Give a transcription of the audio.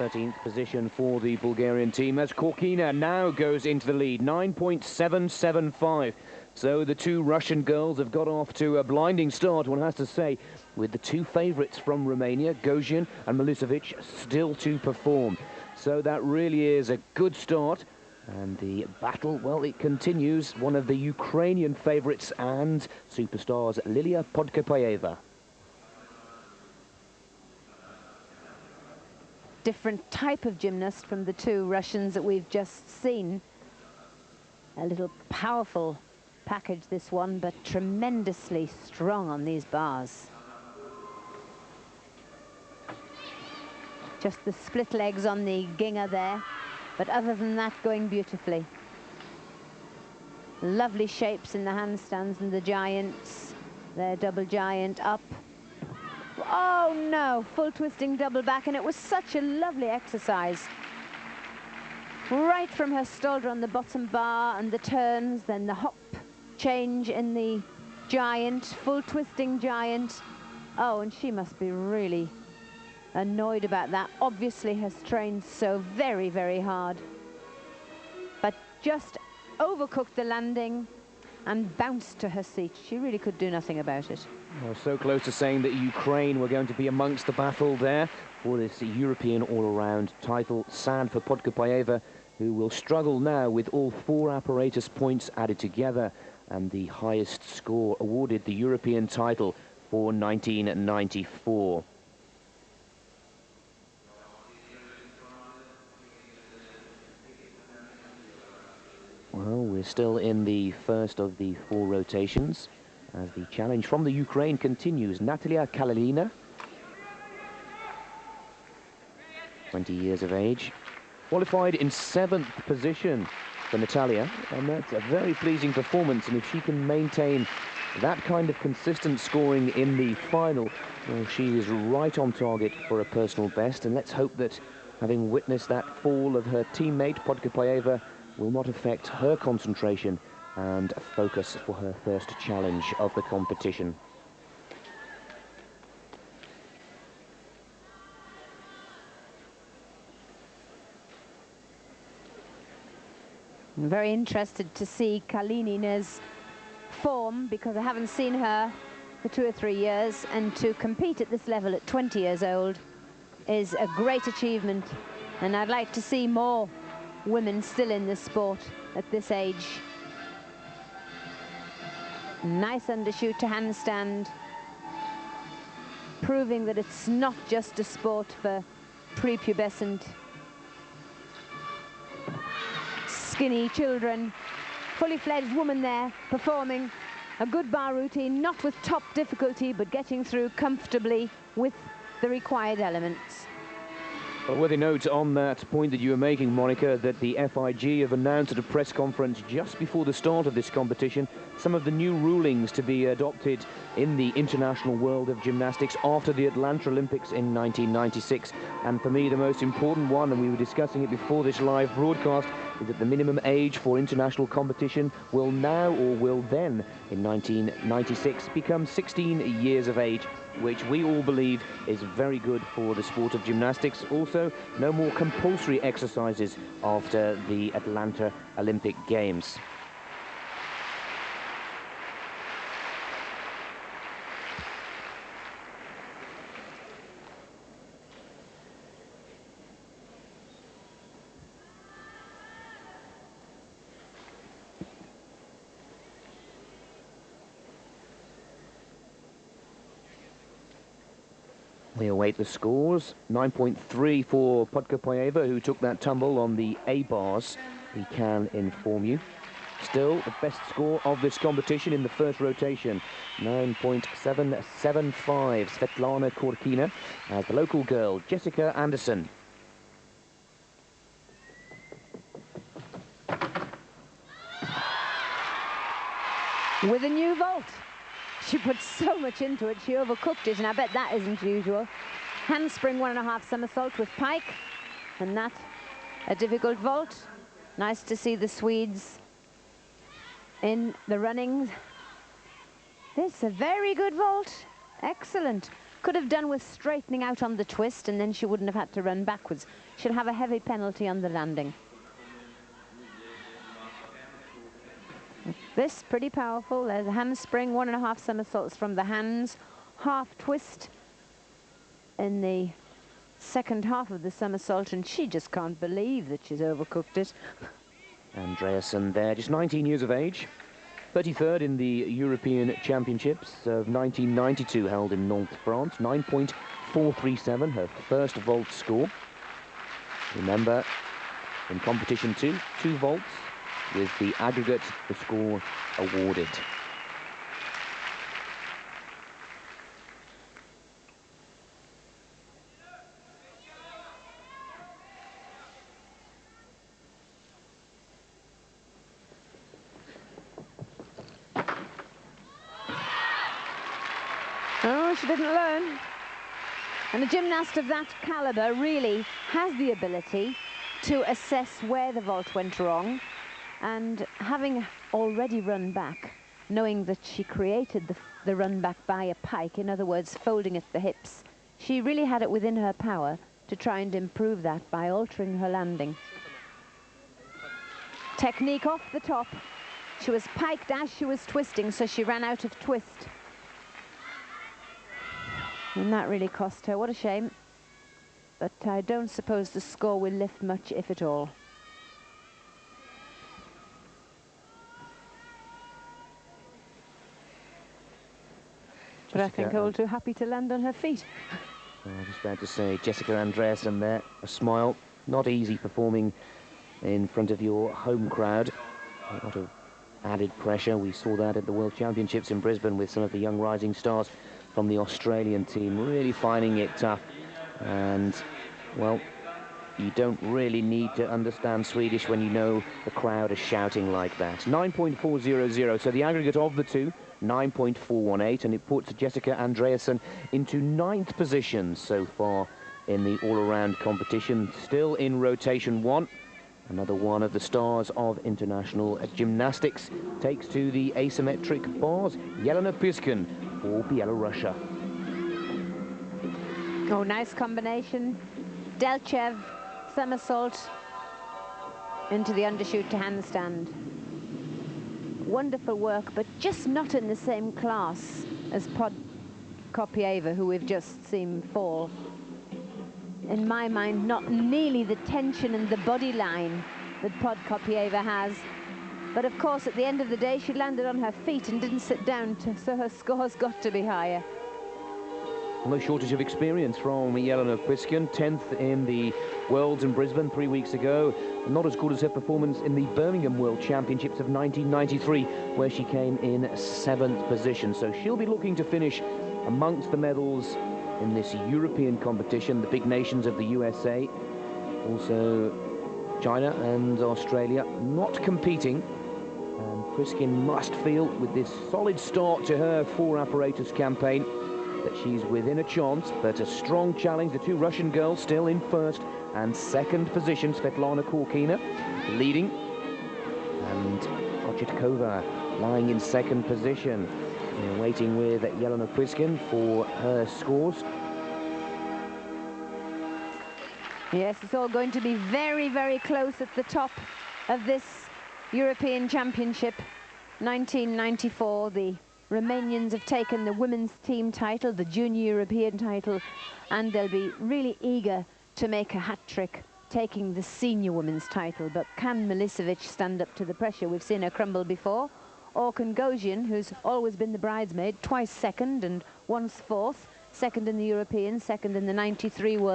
13th position for the Bulgarian team as Korkina now goes into the lead, 9.775. So the two Russian girls have got off to a blinding start, one has to say, with the two favourites from Romania, Gojin and Milicevic, still to perform. So that really is a good start. And the battle, well, it continues. One of the Ukrainian favourites and superstars, Lilia Podkopayeva. Different type of gymnast from the two Russians that we've just seen. A little powerful package, this one, but tremendously strong on these bars. Just the split legs on the Ginga there, but other than that, going beautifully. Lovely shapes in the handstands and the giants. Their double giant up. Oh no, full twisting double back, and it was such a lovely exercise. Right from her stolder on the bottom bar and the turns, then the hop change in the giant, full twisting giant. Oh, and she must be really annoyed about that. Obviously has trained so very, very hard. But just overcooked the landing and bounced to her seat. She really could do nothing about it. Well, so close to saying that Ukraine were going to be amongst the battle there for this European all-around title. Sad for Podkopayeva, who will struggle now with all 4 apparatus points added together, and the highest score awarded the European title for 1994. Well, we're still in the first of the 4 rotations as the challenge from the Ukraine continues. Natalia Kalinina, 20 years of age, qualified in 7th position for Natalia, and that's a very pleasing performance. And if she can maintain that kind of consistent scoring in the final, well, she is right on target for a personal best. And let's hope that, having witnessed that fall of her teammate Podkopayeva, will not affect her concentration and focus for her first challenge of the competition. I'm very interested to see Kalinina's form, because I haven't seen her for 2 or 3 years, and to compete at this level at 20 years old is a great achievement, and I'd like to see more women still in this sport at this age. Nice undershoot to handstand, proving that it's not just a sport for prepubescent skinny children. Fully fledged woman there, performing a good bar routine, not with top difficulty, but getting through comfortably with the required elements. A worthy note on that point that you were making, Monica, that the FIG have announced at a press conference just before the start of this competition some of the new rulings to be adopted in the international world of gymnastics after the Atlanta Olympics in 1996. And for me, the most important one, and we were discussing it before this live broadcast, is that the minimum age for international competition will now, or will then, in 1996, become 16 years of age, which we all believe is very good for the sport of gymnastics. Also, no more compulsory exercises after the Atlanta Olympic Games. We await the scores. 9.3 for Podkopayeva, who took that tumble on the A bars. We can inform you. Still, the best score of this competition in the first rotation. 9.775. Svetlana Korkina as the local girl, Jessica Anderson. With a new vault. She put so much into it, she overcooked it, and I bet that isn't usual. Handspring 1.5 somersault with pike, and that a difficult vault. Nice to see the Swedes in the running. This is a very good vault. Excellent. Could have done with straightening out on the twist, and then she wouldn't have had to run backwards. She'll have a heavy penalty on the landing. This pretty powerful. There's a handspring, 1.5 somersaults from the hands, half twist in the second half of the somersault, and she just can't believe that she's overcooked it. Andreasen there, just 19 years of age. 33rd in the European Championships of 1992, held in Nantes, France. 9.437, her first vault score. Remember, in competition 2, 2 vaults, with the aggregate, the score awarded. Oh, she didn't learn. And a gymnast of that caliber really has the ability to assess where the vault went wrong, and having already run back, knowing that she created the run back by a pike, in other words, folding at the hips, she really had it within her power to try and improve that by altering her landing. Technique off the top. She was piked as she was twisting, so she ran out of twist. And that really cost her. What a shame. But I don't suppose the score will lift much, if at all. But I think all too happy to land on her feet. I was just about to say, Jessica Andreasen there, a smile. Not easy performing in front of your home crowd. A lot of added pressure. We saw that at the World Championships in Brisbane with some of the young rising stars from the Australian team, really finding it tough. And, well, you don't really need to understand Swedish when you know the crowd is shouting like that. 9.400, so the aggregate of the two, 9.418, and it puts Jessica Andreasen into 9th position so far in the all-around competition. Still in rotation 1. Another one of the stars of international gymnastics takes to the asymmetric bars. Yelena Piskin for Bielorussia. Oh, nice combination. Delchev, somersault into the undershoot to handstand. Wonderful work, but just not in the same class as Podkopieva, who we've just seen fall. In my mind, not nearly the tension and the body line that Podkopieva has. But of course, at the end of the day, she landed on her feet and didn't sit down, so her score's got to be higher. No shortage of experience from Yelena Piskin, 10th in the Worlds in Brisbane 3 weeks ago. Not as good as her performance in the Birmingham World Championships of 1993, where she came in 7th position. So she'll be looking to finish amongst the medals in this European competition. The big nations of the USA, also China and Australia, not competing. And Piskin must feel, with this solid start to her 4 apparatus campaign, that she's within a chance, but a strong challenge. The 2 Russian girls still in 1st and 2nd position. Svetlana Korkina leading, and Kochetkova lying in 2nd position. We're waiting with Yelena Piskin for her scores. Yes, it's all going to be very, very close at the top of this European Championship. 1994, the Romanians have taken the women's team title, the junior European title, and they'll be really eager to make a hat-trick taking the senior women's title. But can Milicevic stand up to the pressure? We've seen her crumble before. Orkan Gozin, who's always been the bridesmaid, twice 2nd and once 4th, 2nd in the European, 2nd in the 93 World.